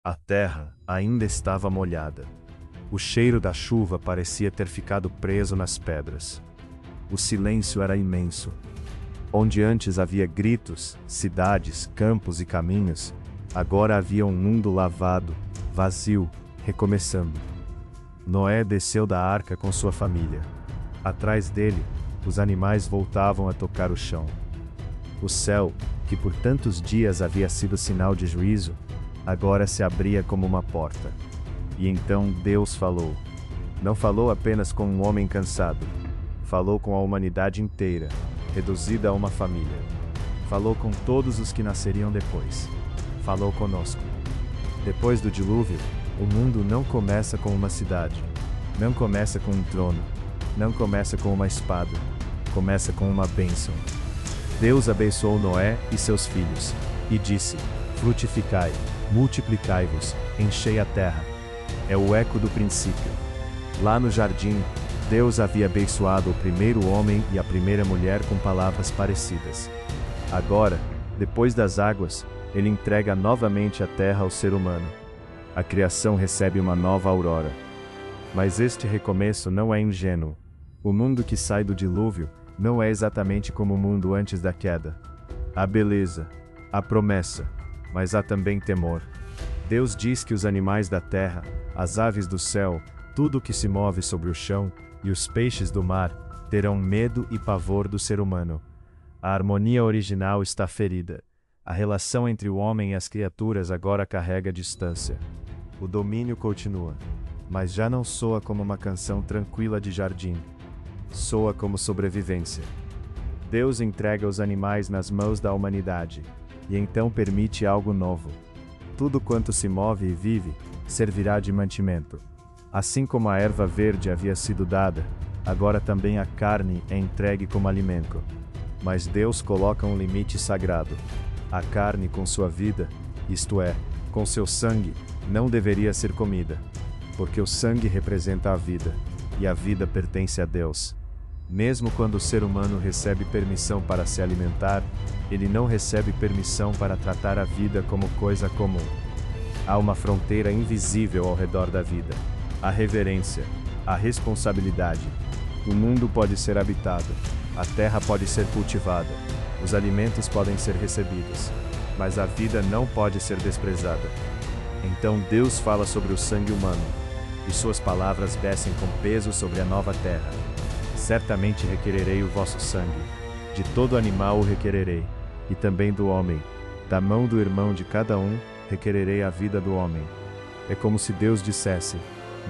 A terra ainda estava molhada. O cheiro da chuva parecia ter ficado preso nas pedras. O silêncio era imenso. Onde antes havia gritos, cidades, campos e caminhos, agora havia um mundo lavado, vazio, recomeçando. Noé desceu da arca com sua família. Atrás dele, os animais voltavam a tocar o chão. O céu, que por tantos dias havia sido sinal de juízo, agora se abria como uma porta. E então Deus falou. Não falou apenas com um homem cansado. Falou com a humanidade inteira, reduzida a uma família. Falou com todos os que nasceriam depois. Falou conosco. Depois do dilúvio, o mundo não começa com uma cidade. Não começa com um trono. Não começa com uma espada. Começa com uma bênção. Deus abençoou Noé e seus filhos, e disse: frutificai, multiplicai-vos, enchei a terra. É o eco do princípio. Lá no jardim, Deus havia abençoado o primeiro homem e a primeira mulher com palavras parecidas. Agora, depois das águas, ele entrega novamente a terra ao ser humano. A criação recebe uma nova aurora. Mas este recomeço não é ingênuo. O mundo que sai do dilúvio não é exatamente como o mundo antes da queda. Há beleza, há promessa, mas há também temor. Deus diz que os animais da terra, as aves do céu, tudo o que se move sobre o chão, e os peixes do mar, terão medo e pavor do ser humano. A harmonia original está ferida. A relação entre o homem e as criaturas agora carrega distância. O domínio continua, mas já não soa como uma canção tranquila de jardim. Soa como sobrevivência. Deus entrega os animais nas mãos da humanidade, e então permite algo novo. Tudo quanto se move e vive, servirá de mantimento. Assim como a erva verde havia sido dada, agora também a carne é entregue como alimento. Mas Deus coloca um limite sagrado. A carne com sua vida, isto é, com seu sangue, não deveria ser comida, porque o sangue representa a vida, e a vida pertence a Deus. Mesmo quando o ser humano recebe permissão para se alimentar, ele não recebe permissão para tratar a vida como coisa comum. Há uma fronteira invisível ao redor da vida. A reverência, a responsabilidade. O mundo pode ser habitado, a terra pode ser cultivada, os alimentos podem ser recebidos, mas a vida não pode ser desprezada. Então Deus fala sobre o sangue humano, e suas palavras descem com peso sobre a nova terra. Certamente requererei o vosso sangue, de todo animal o requererei, e também do homem, da mão do irmão de cada um, requererei a vida do homem. É como se Deus dissesse: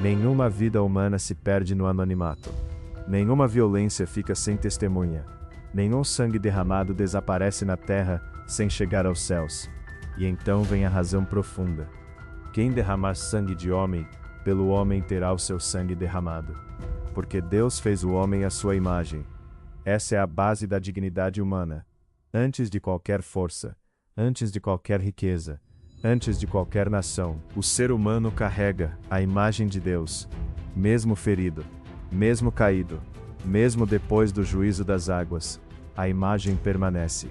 nenhuma vida humana se perde no anonimato. Nenhuma violência fica sem testemunha. Nenhum sangue derramado desaparece na terra sem chegar aos céus. E então vem a razão profunda. Quem derramar sangue de homem, pelo homem terá o seu sangue derramado. Porque Deus fez o homem à sua imagem. Essa é a base da dignidade humana. Antes de qualquer força, antes de qualquer riqueza, antes de qualquer nação, o ser humano carrega a imagem de Deus. Mesmo ferido, mesmo caído, mesmo depois do juízo das águas, a imagem permanece.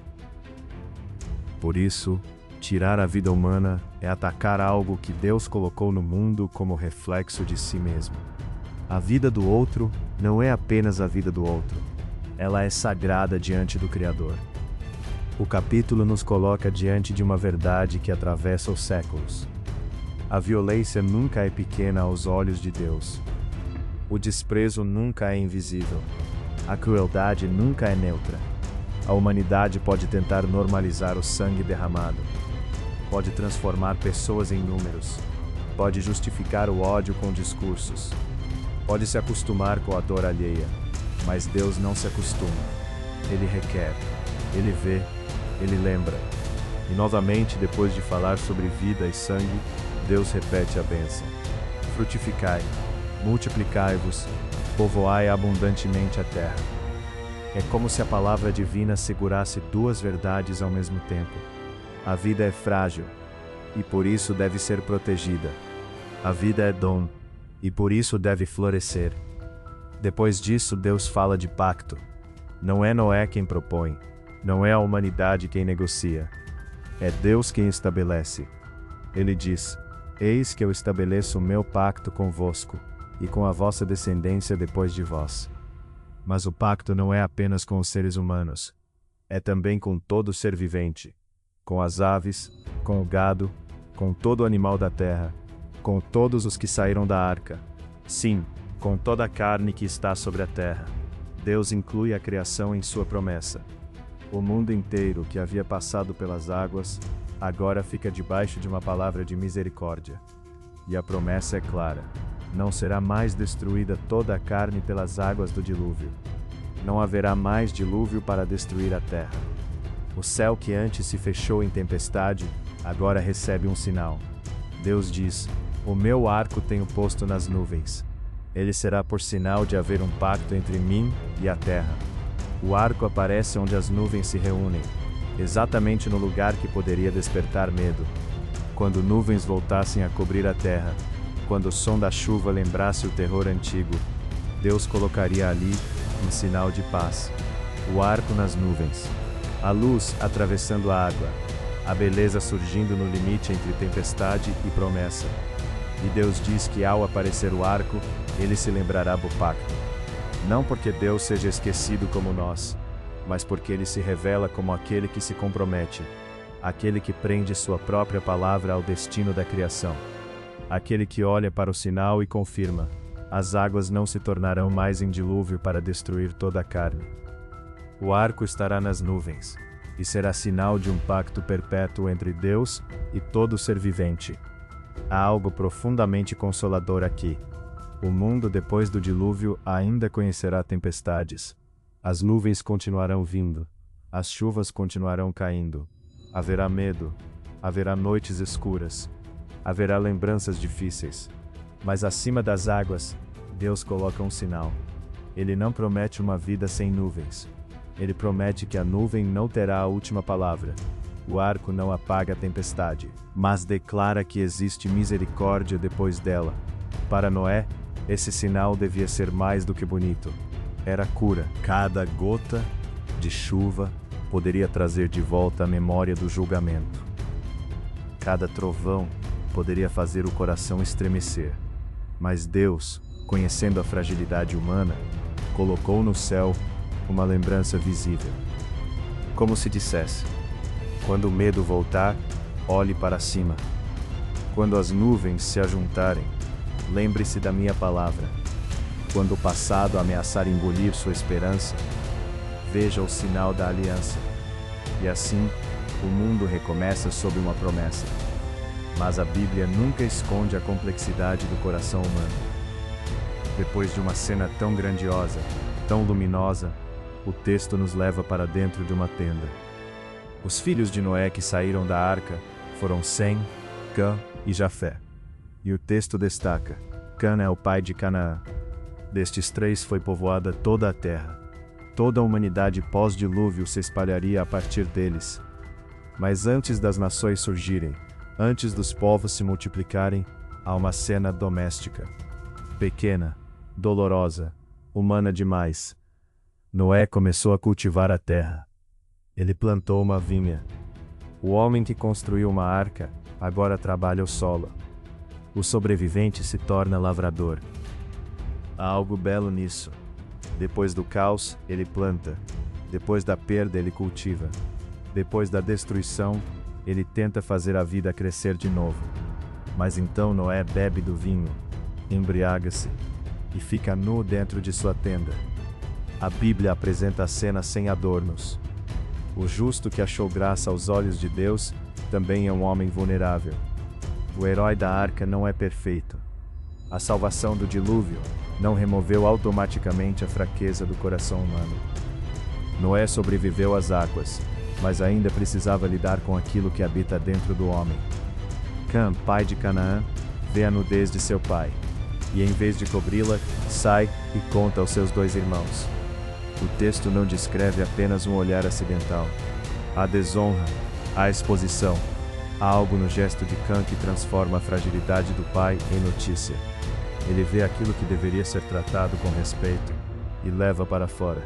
Por isso, tirar a vida humana é atacar algo que Deus colocou no mundo como reflexo de si mesmo. A vida do outro não é apenas a vida do outro. Ela é sagrada diante do Criador. O capítulo nos coloca diante de uma verdade que atravessa os séculos. A violência nunca é pequena aos olhos de Deus. O desprezo nunca é invisível. A crueldade nunca é neutra. A humanidade pode tentar normalizar o sangue derramado. Pode transformar pessoas em números. Pode justificar o ódio com discursos. Pode se acostumar com a dor alheia. Mas Deus não se acostuma. Ele requer. Ele vê. Ele lembra. E novamente, depois de falar sobre vida e sangue, Deus repete a bênção. Frutificai, multiplicai-vos, povoai abundantemente a terra. É como se a palavra divina segurasse duas verdades ao mesmo tempo. A vida é frágil, e por isso deve ser protegida. A vida é dom, e por isso deve florescer. Depois disso, Deus fala de pacto. Não é Noé quem propõe, não é a humanidade quem negocia. É Deus quem estabelece. Ele diz: Eis que eu estabeleço o meu pacto convosco, e com a vossa descendência depois de vós. Mas o pacto não é apenas com os seres humanos, é também com todo ser vivente, com as aves, com o gado, com todo animal da terra, com todos os que saíram da arca. Sim, com toda a carne que está sobre a terra. Deus inclui a criação em sua promessa. O mundo inteiro que havia passado pelas águas, agora fica debaixo de uma palavra de misericórdia. E a promessa é clara: não será mais destruída toda a carne pelas águas do dilúvio. Não haverá mais dilúvio para destruir a terra. O céu que antes se fechou em tempestade, agora recebe um sinal. Deus diz: o meu arco tenho posto nas nuvens. Ele será por sinal de haver um pacto entre mim e a terra. O arco aparece onde as nuvens se reúnem, exatamente no lugar que poderia despertar medo. Quando nuvens voltassem a cobrir a terra, quando o som da chuva lembrasse o terror antigo, Deus colocaria ali um sinal de paz. O arco nas nuvens, a luz atravessando a água, a beleza surgindo no limite entre tempestade e promessa. E Deus diz que ao aparecer o arco, ele se lembrará do pacto. Não porque Deus seja esquecido como nós, mas porque ele se revela como aquele que se compromete, aquele que prende sua própria palavra ao destino da criação, aquele que olha para o sinal e confirma: as águas não se tornarão mais em dilúvio para destruir toda a carne. O arco estará nas nuvens, e será sinal de um pacto perpétuo entre Deus e todo ser vivente. Há algo profundamente consolador aqui. O mundo depois do dilúvio ainda conhecerá tempestades. As nuvens continuarão vindo, as chuvas continuarão caindo. Haverá medo, haverá noites escuras, haverá lembranças difíceis. Mas acima das águas, Deus coloca um sinal. Ele não promete uma vida sem nuvens. Ele promete que a nuvem não terá a última palavra. O arco não apaga a tempestade, mas declara que existe misericórdia depois dela. Para Noé, esse sinal devia ser mais do que bonito. Era cura. Cada gota de chuva poderia trazer de volta a memória do julgamento. Cada trovão poderia fazer o coração estremecer. Mas Deus, conhecendo a fragilidade humana, colocou no céu uma lembrança visível. Como se dissesse: quando o medo voltar, olhe para cima. Quando as nuvens se ajuntarem, lembre-se da minha palavra. Quando o passado ameaçar engolir sua esperança, veja o sinal da aliança. E assim, o mundo recomeça sob uma promessa. Mas a Bíblia nunca esconde a complexidade do coração humano. Depois de uma cena tão grandiosa, tão luminosa, o texto nos leva para dentro de uma tenda. Os filhos de Noé que saíram da arca foram Sem, Cã e Jafé. E o texto destaca: Cã é o pai de Canaã. Destes três foi povoada toda a terra. Toda a humanidade pós-dilúvio se espalharia a partir deles. Mas antes das nações surgirem, antes dos povos se multiplicarem, há uma cena doméstica. Pequena, dolorosa, humana demais. Noé começou a cultivar a terra. Ele plantou uma vinha. O homem que construiu uma arca, agora trabalha o solo. O sobrevivente se torna lavrador. Há algo belo nisso. Depois do caos, ele planta. Depois da perda, ele cultiva. Depois da destruição, ele tenta fazer a vida crescer de novo. Mas então Noé bebe do vinho, embriaga-se e fica nu dentro de sua tenda. A Bíblia apresenta a cena sem adornos. O justo que achou graça aos olhos de Deus também é um homem vulnerável. O herói da arca não é perfeito. A salvação do dilúvio não removeu automaticamente a fraqueza do coração humano. Noé sobreviveu às águas, mas ainda precisava lidar com aquilo que habita dentro do homem. Cã, pai de Canaã, vê a nudez de seu pai, e em vez de cobri-la, sai e conta aos seus dois irmãos. O texto não descreve apenas um olhar acidental. Há desonra, há exposição, há algo no gesto de Cã que transforma a fragilidade do pai em notícia. Ele vê aquilo que deveria ser tratado com respeito e leva para fora.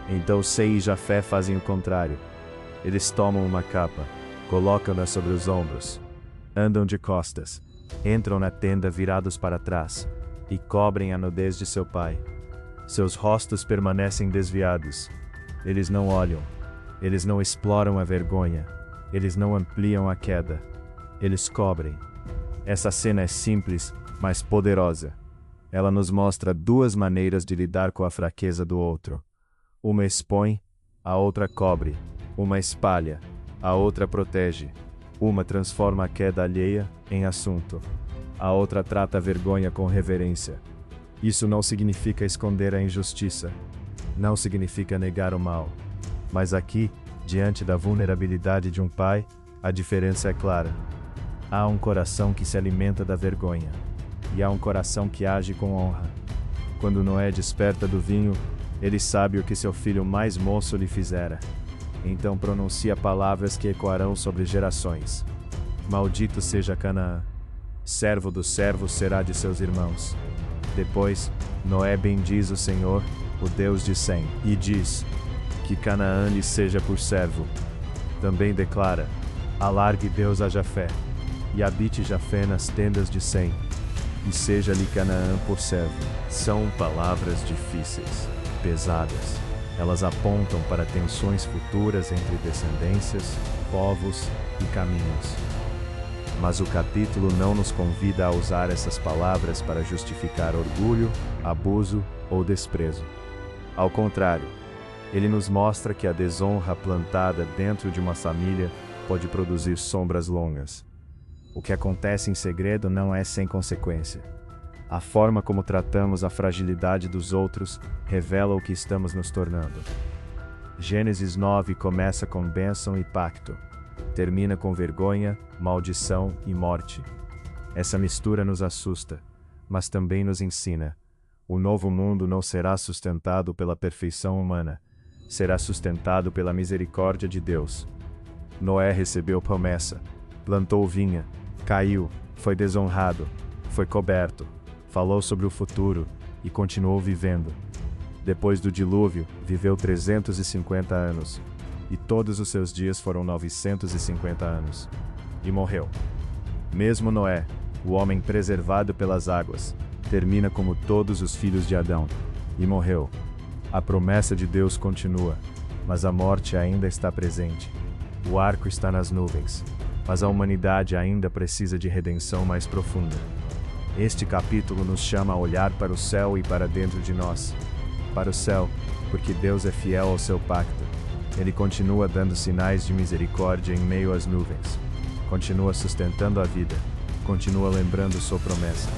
Então Sem e Jafé fazem o contrário. Eles tomam uma capa, colocam-na sobre os ombros, andam de costas, Entram na tenda virados para trás e cobrem a nudez de seu pai. Seus rostos permanecem desviados. Eles não olham. Eles não exploram a vergonha. Eles não ampliam a queda. Eles cobrem. Essa cena é simples, mas poderosa. Ela nos mostra duas maneiras de lidar com a fraqueza do outro. Uma expõe, a outra cobre. Uma espalha, a outra protege. Uma transforma a queda alheia em assunto. A outra trata a vergonha com reverência. Isso não significa esconder a injustiça. Não significa negar o mal. Mas aqui, diante da vulnerabilidade de um pai, a diferença é clara. Há um coração que se alimenta da vergonha. E há um coração que age com honra. Quando Noé desperta do vinho, ele sabe o que seu filho mais moço lhe fizera. Então pronuncia palavras que ecoarão sobre gerações. Maldito seja Canaã. Servo dos servos será de seus irmãos. Depois, Noé bendiz o Senhor, o Deus de Sem, e diz: que Canaã lhe seja por servo. Também declara: alargue Deus a Jafé, e habite Jafé nas tendas de Sem, e seja-lhe Canaã por servo. São palavras difíceis, pesadas. Elas apontam para tensões futuras entre descendências, povos e caminhos. Mas o capítulo não nos convida a usar essas palavras para justificar orgulho, abuso ou desprezo. Ao contrário, ele nos mostra que a desonra plantada dentro de uma família pode produzir sombras longas. O que acontece em segredo não é sem consequência. A forma como tratamos a fragilidade dos outros revela o que estamos nos tornando. Gênesis 9 começa com bênção e pacto. Termina com vergonha, maldição e morte. Essa mistura nos assusta, mas também nos ensina. O novo mundo não será sustentado pela perfeição humana, será sustentado pela misericórdia de Deus. Noé recebeu promessa, plantou vinha, caiu, foi desonrado, foi coberto, falou sobre o futuro e continuou vivendo. Depois do dilúvio, viveu 350 anos. E todos os seus dias foram 950 anos. E morreu. Mesmo Noé, o homem preservado pelas águas, termina como todos os filhos de Adão. E morreu. A promessa de Deus continua, mas a morte ainda está presente. O arco está nas nuvens, mas a humanidade ainda precisa de redenção mais profunda. Este capítulo nos chama a olhar para o céu e para dentro de nós. Para o céu, porque Deus é fiel ao seu pacto. Ele continua dando sinais de misericórdia em meio às nuvens. Continua sustentando a vida. Continua lembrando sua promessa.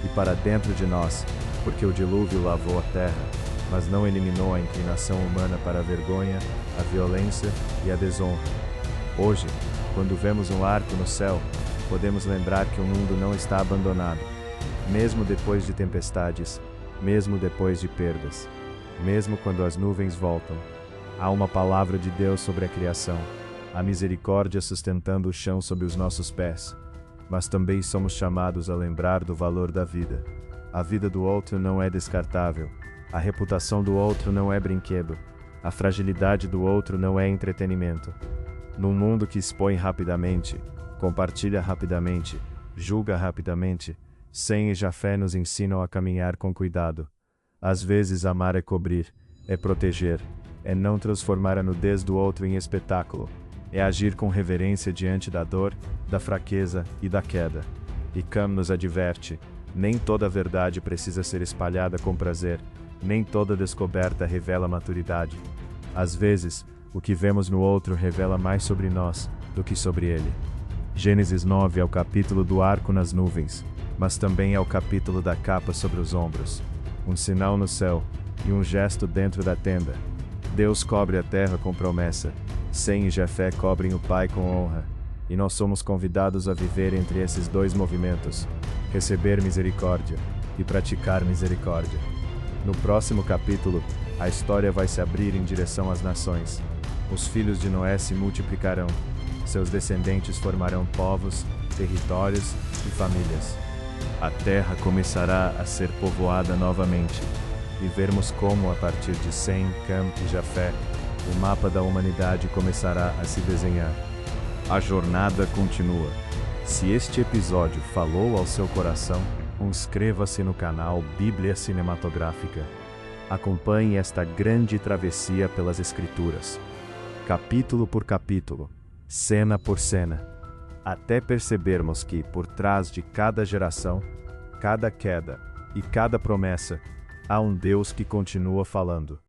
E para dentro de nós, porque o dilúvio lavou a terra, mas não eliminou a inclinação humana para a vergonha, a violência e a desonra. Hoje, quando vemos um arco no céu, podemos lembrar que o mundo não está abandonado. Mesmo depois de tempestades, mesmo depois de perdas, mesmo quando as nuvens voltam, há uma palavra de Deus sobre a criação, a misericórdia sustentando o chão sob os nossos pés. Mas também somos chamados a lembrar do valor da vida. A vida do outro não é descartável. A reputação do outro não é brinquedo. A fragilidade do outro não é entretenimento. Num mundo que expõe rapidamente, compartilha rapidamente, julga rapidamente, Sem e Jafé nos ensinam a caminhar com cuidado. Às vezes amar é cobrir, é proteger, é não transformar a nudez do outro em espetáculo, é agir com reverência diante da dor, da fraqueza e da queda. E Cam nos adverte: nem toda verdade precisa ser espalhada com prazer, nem toda descoberta revela maturidade. Às vezes, o que vemos no outro revela mais sobre nós do que sobre ele. Gênesis 9 é o capítulo do arco nas nuvens, mas também é o capítulo da capa sobre os ombros, um sinal no céu e um gesto dentro da tenda. Deus cobre a terra com promessa, Sem e Jafé cobrem o pai com honra, e nós somos convidados a viver entre esses dois movimentos, receber misericórdia e praticar misericórdia. No próximo capítulo, a história vai se abrir em direção às nações. Os filhos de Noé se multiplicarão, seus descendentes formarão povos, territórios e famílias. A terra começará a ser povoada novamente, e vermos como, a partir de Sem, Cam e Jafé, o mapa da humanidade começará a se desenhar. A jornada continua. Se este episódio falou ao seu coração, inscreva-se no canal Bíblia Cinematográfica. Acompanhe esta grande travessia pelas Escrituras, capítulo por capítulo, cena por cena, até percebermos que, por trás de cada geração, cada queda e cada promessa, há um Deus que continua falando.